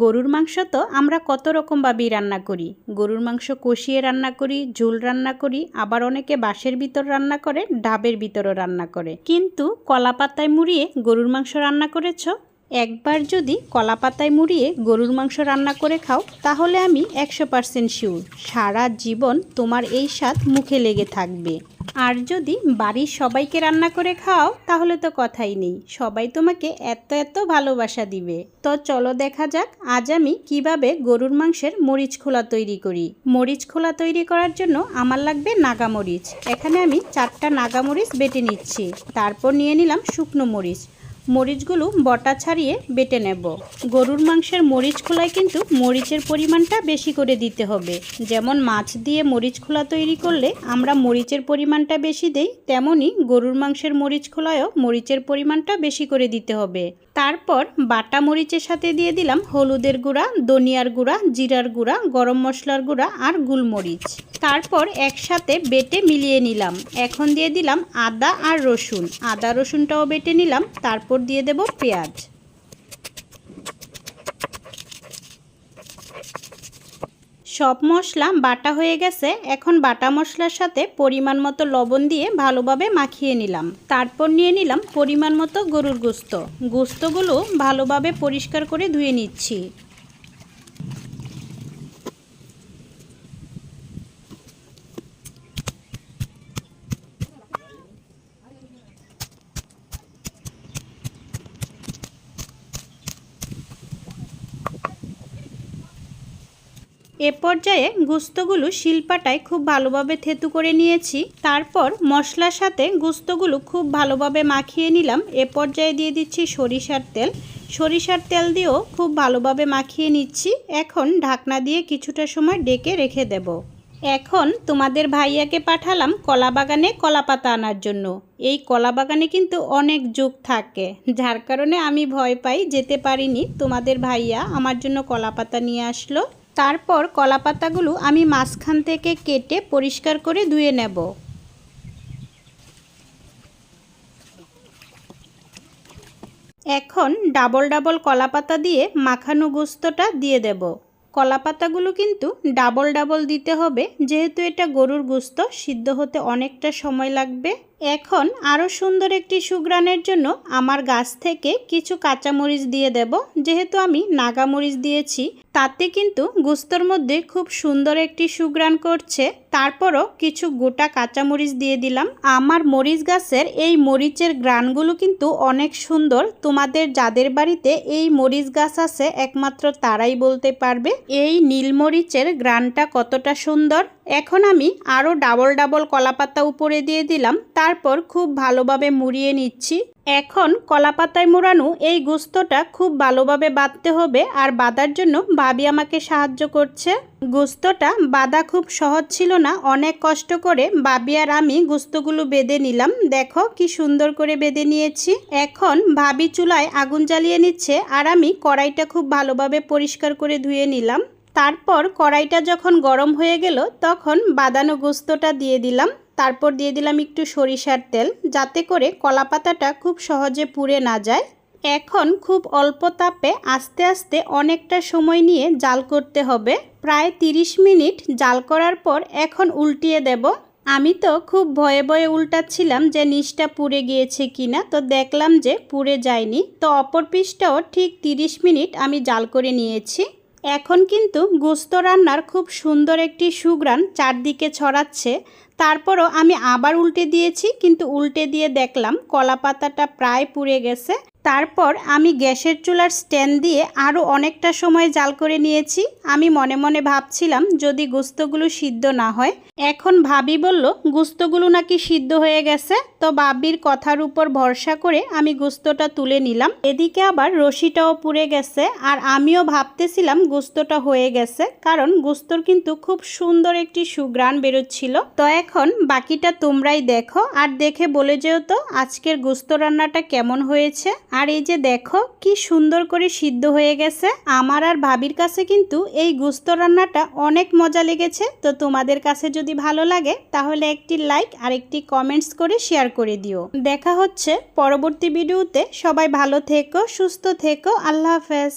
গরুর মাংস তো আমরা কত রকমভাবেই রান্না করি। গরুর মাংস কষিয়ে রান্না করি, ঝোল রান্না করি, আবার অনেকে বাঁশের ভিতর রান্না করে, ডাবের ভিতরও রান্না করে। কিন্তু কলা পাতায় মুড়িয়ে গরুর মাংস রান্না করেছ? একবার যদি কলা পাতায় মুড়িয়ে গরুর মাংস রান্না করে খাও, তাহলে আমি 100% শিওর সারা জীবন তোমার এই স্বাদ মুখে লেগে থাকবে। আর যদি বাড়ির সবাইকে রান্না করে খাও, তাহলে তো কথাই নেই, সবাই তোমাকে এত এত ভালোবাসা দিবে। তো চলো দেখা যাক আজ আমি কিভাবে গরুর মাংসের মরিচ খোলা তৈরি করি। মরিচ খোলা তৈরি করার জন্য আমার লাগবে নাগামরিচ। এখানে আমি 4টা নাগামরিচ বেটে নিচ্ছি। তারপর নিয়ে নিলাম শুকনো মরিচ। মরিচগুলো বটা ছাড়িয়ে বেটে নেব। গরুর মাংসের মরিচ খোলায় কিন্তু মরিচের পরিমাণটা বেশি করে দিতে হবে। যেমন মাছ দিয়ে মরিচ খোলা তৈরি করলে আমরা মরিচের পরিমাণটা বেশি দেই, তেমনি গরুর মাংসের মরিচ খোলায়ও মরিচের পরিমাণটা বেশি করে দিতে হবে। তারপর বাটা মরিচের সাথে দিয়ে দিলাম হলুদের গুঁড়া, ধনিয়ার গুঁড়া, জিরার গুঁড়া, গরম মশলার গুঁড়া আর গোলমরিচ। তারপর একসাথে বেটে মিলিয়ে নিলাম। এখন দিয়ে দিলাম আদা আর রসুন। আদা রসুনটাও বেটে নিলাম। তারপর দিয়ে দেব পেঁয়াজ। সব মশলা বাটা হয়ে গেছে। এখন বাটা মশলার সাথে পরিমাণ মতো লবণ দিয়ে ভালোভাবে মাখিয়ে নিলাম। তারপর নিয়ে নিলাম পরিমাণ মতো গরুর গোশত। গোশতগুলো ভালোভাবে পরিষ্কার করে ধুয়ে নিচ্ছি। এ পর্যায়ে গোশতগুলো শিলপাটায় খুব ভালোভাবে থেতু করে নিয়েছি। তারপর মশলার সাথে গোশতগুলো খুব ভালোভাবে মাখিয়ে নিলাম। এ পর্যায়ে দিয়ে দিচ্ছি সরিষার তেল। সরিষার তেল দিয়েও খুব ভালোভাবে মাখিয়ে নিচ্ছি। এখন ঢাকনা দিয়ে কিছুটা সময় ঢেকে রেখে দেব। এখন তোমাদের ভাইয়াকে পাঠালাম কলা বাগানে কলা পাতা আনার জন্য। এই কলা বাগানে কিন্তু অনেক ঝোঁক থাকে, যার কারণে আমি ভয় পাই, যেতে পারিনি। তোমাদের ভাইয়া আমার জন্য কলা পাতা নিয়ে আসলো। তারপর কলা পাতাগুলো আমি মাঝখান থেকে কেটে পরিষ্কার করে ধুয়ে নেব। এখন ডাবল ডাবল কলা পাতা দিয়ে মাখানো গোশতটা দিয়ে দেব। কলা পাতাগুলো কিন্তু ডাবল ডাবল দিতে হবে, যেহেতু এটা গরুর গোশত, সিদ্ধ হতে অনেকটা সময় লাগবে। এখন আরও সুন্দর একটি সুঘ্রাণের জন্য আমার গাছ থেকে কিছু কাঁচামরিচ দিয়ে দেব। যেহেতু আমি নাগামরিচ দিয়েছি, তাতে কিন্তু গোশতর মধ্যে খুব সুন্দর একটি সুঘ্রাণ করছে। তারপরও কিছু গোটা কাঁচামরিচ দিয়ে দিলাম। আমার মরিচ গাছের এই মরিচের ঘ্রাণগুলো কিন্তু অনেক সুন্দর। তোমাদের যাদের বাড়িতে এই মরিচ গাছ আছে একমাত্র তারাই বলতে পারবে এই নীলমরিচের ঘ্রাণটা কতটা সুন্দর। এখন আমি আরও ডাবল ডাবল কলা পাতা উপরে দিয়ে দিলাম। তারপর খুব ভালোভাবে মুড়িয়ে নিচ্ছি। এখন কলা পাতায় মোড়ানো এই গোশতটা খুব ভালোভাবে বাঁধতে হবে, আর বাঁধার জন্য ভাবি আমাকে সাহায্য করছে। গোশতটা বাঁধা খুব সহজ ছিল না, অনেক কষ্ট করে ভাবি আর আমি গোশতগুলো বেঁধে নিলাম। দেখো কি সুন্দর করে বেঁধে নিয়েছি। এখন ভাবি চুলায় আগুন জ্বালিয়ে নিচ্ছে, আর আমি কড়াইটা খুব ভালোভাবে পরিষ্কার করে ধুয়ে নিলাম। তারপর কড়াইটা যখন গরম হয়ে গেল, তখন বাঁধানো গোশতটা দিয়ে দিলাম। তারপর দিয়ে দিলাম একটু সরিষার তেল, যাতে করে কলা পাতাটা খুব সহজে পুড়ে না যায়। এখন খুব অল্প তাপে আস্তে আস্তে অনেকটা সময় নিয়ে জাল করতে হবে। প্রায় 30 মিনিট জাল করার পর এখন উল্টিয়ে দেব। আমি তো খুব ভয়ে ভয়ে উল্টাচ্ছিলাম যে নিচটা পুড়ে গিয়েছে কিনা, তো দেখলাম যে পুড়ে যায়নি। তো অপর পিঠটাও ঠিক 30 মিনিট আমি জাল করে নিয়েছি। এখন কিন্তু গোশত রান্নার খুব সুন্দর একটি সুঘ্রাণ চারদিকে ছড়াচ্ছে। তারপরও আমি আবার উল্টে দিয়েছি, কিন্তু উল্টে দিয়ে দেখলাম কলা পাতাটা প্রায় পুড়ে গেছে। তারপর আমি গ্যাসের চুলার স্ট্যান্ড দিয়ে আরও অনেকটা সময় জাল করে নিয়েছি। আমি মনে মনে ভাবছিলাম যদি গোশতগুলো সিদ্ধ না হয়। এখন ভাবি বলল গোশতগুলো নাকি সিদ্ধ হয়ে গেছে। তো ভাবির কথার উপর ভরসা করে আমি গোশতটা তুলে নিলাম। এদিকে আবার রশিটাও পুড়ে গেছে, আর আমিও ভাবতেছিলাম গোশতটা হয়ে গেছে, কারণ গোশতর কিন্তু খুব সুন্দর একটি সুঘ্রাণ বেরোচ্ছিল। তো এখন বাকিটা তোমরাই দেখো, আর দেখে বলে যেও তো আজকের গোশত রান্নাটা কেমন হয়েছে। আর এই যে দেখো কি সুন্দর করে সিদ্ধ হয়ে গেছে। আমার আর ভাবির কাছে কিন্তু এই গোশত রান্নাটা অনেক মজা লেগেছে। তো তোমাদের কাছে যদি ভালো লাগে তাহলে একটি লাইক আর একটি কমেন্টস করে শেয়ার করে দিও। দেখা হচ্ছে পরবর্তী ভিডিওতে। সবাই ভালো থেকো, সুস্থ থেকো। আল্লাহ হাফেজ।